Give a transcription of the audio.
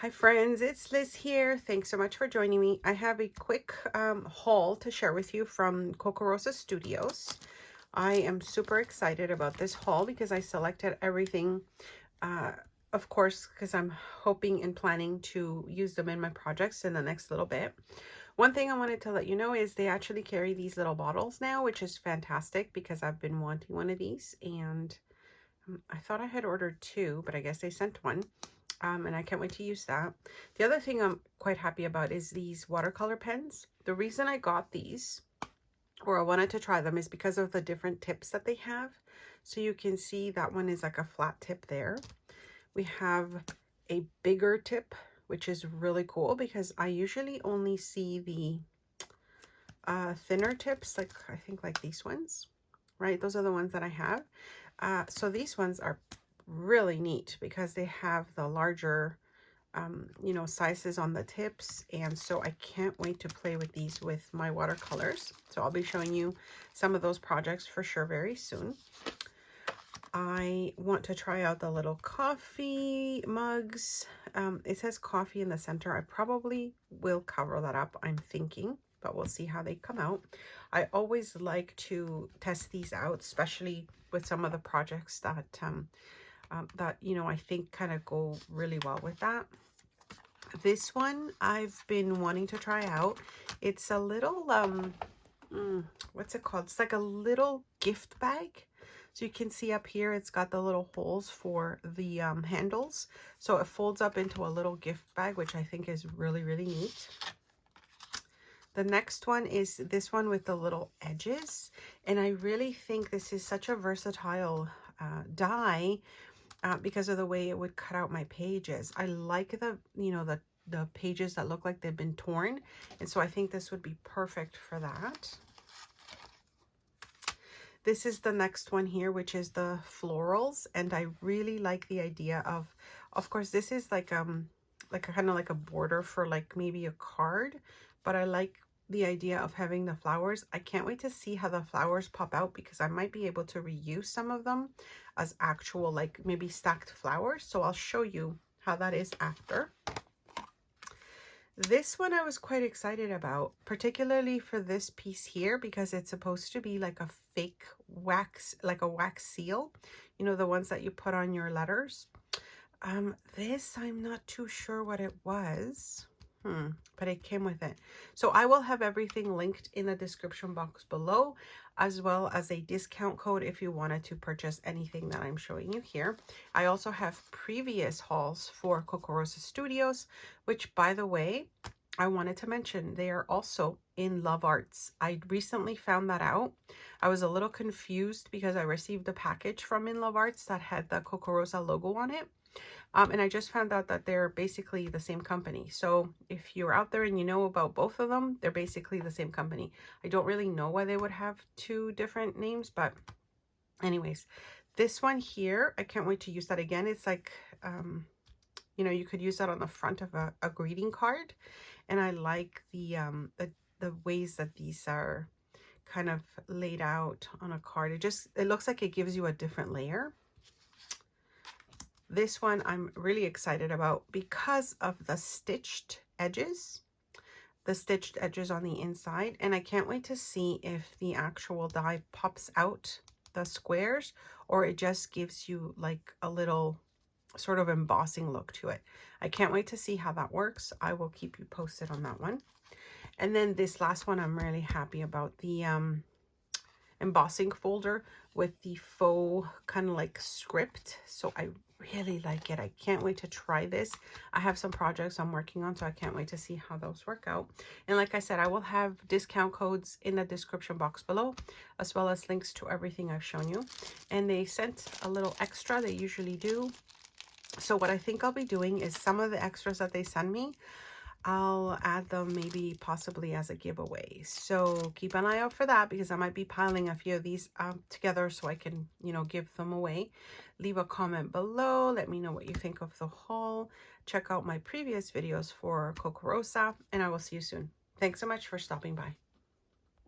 Hi friends, it's Liz here. Thanks so much for joining me. I have a quick haul to share with you from Kokorosa Studios. I am super excited about this haul because I selected everything, of course, because I'm hoping and planning to use them in my projects in the next little bit. One thing I wanted to let you know is they actually carry these little bottles now, which is fantastic because I've been wanting one of these, and I thought I had ordered two, but I guess they sent one. And I can't wait to use that. The other thing I'm quite happy about is these watercolor pens. The reason I got these, or I wanted to try them, is because of the different tips that they have. So you can see that one is like a flat tip there. We have a bigger tip, which is really cool because I usually only see the thinner tips, like I think like these ones, right? Those are the ones that I have. So these ones are really neat because they have the larger sizes on the tips, and so I can't wait to play with these with my watercolors. So I'll be showing you some of those projects for sure very soon. I want to try out the little coffee mugs. It says coffee in the center. I probably will cover that up, I'm thinking, but we'll see how they come out. I always like to test these out, especially with some of the projects that I think kind of go really well with that. This one I've been wanting to try out. It's a little what's it called? It's like a little gift bag. So you can see up here it's got the little holes for the handles, so it folds up into a little gift bag, which I think is really neat. The next one is this one with the little edges, and I really think this is such a versatile die because of the way it would cut out my pages. I like the pages that look like they've been torn, and so I think this would be perfect for that. This is the next one here, which is the florals, and I really like the idea of course this is like a kind of like a border for like maybe a card, but I like the idea of having the flowers. I can't wait to see how the flowers pop out because I might be able to reuse some of them as actual like maybe stacked flowers. So I'll show you how that is after. This one I was quite excited about, particularly for this piece here, because it's supposed to be like a fake wax, like a wax seal, the ones that you put on your letters. This I'm not too sure what it was. But it came with it. So I will have everything linked in the description box below, as well as a discount code if you wanted to purchase anything that I'm showing you here. I also have previous hauls for Kokorosa Studios, which, by the way, I wanted to mention, they are also in Love Arts. I recently found that out. I was a little confused because I received a package from In Love Arts that had the Kokorosa logo on it. And I just found out that they're basically the same company. So if you're out there and you know about both of them, they're basically the same company. I don't really know why they would have two different names, but anyways, this one here, I can't wait to use that again. It's like, you could use that on the front of a greeting card. And I like the ways that these are kind of laid out on a card. It looks like it gives you a different layer. This one I'm really excited about because of the stitched edges on the inside, and I can't wait to see if the actual die pops out the squares or it just gives you like a little sort of embossing look to it. I can't wait to see how that works. I will keep you posted on that one. And then this last one I'm really happy about, the embossing folder with the faux kind of like script. So I really like it. I can't wait to try this. I have some projects I'm working on, so I can't wait to see how those work out. And like I said, I will have discount codes in the description box below, as well as links to everything I've shown you. And they sent a little extra, they usually do. So what I think I'll be doing is some of the extras that they send me, I'll add them maybe possibly as a giveaway. So keep an eye out for that because I might be piling a few of these together so I can, give them away. Leave a comment below. Let me know what you think of the haul. Check out my previous videos for Kokorosa, and I will see you soon. Thanks so much for stopping by.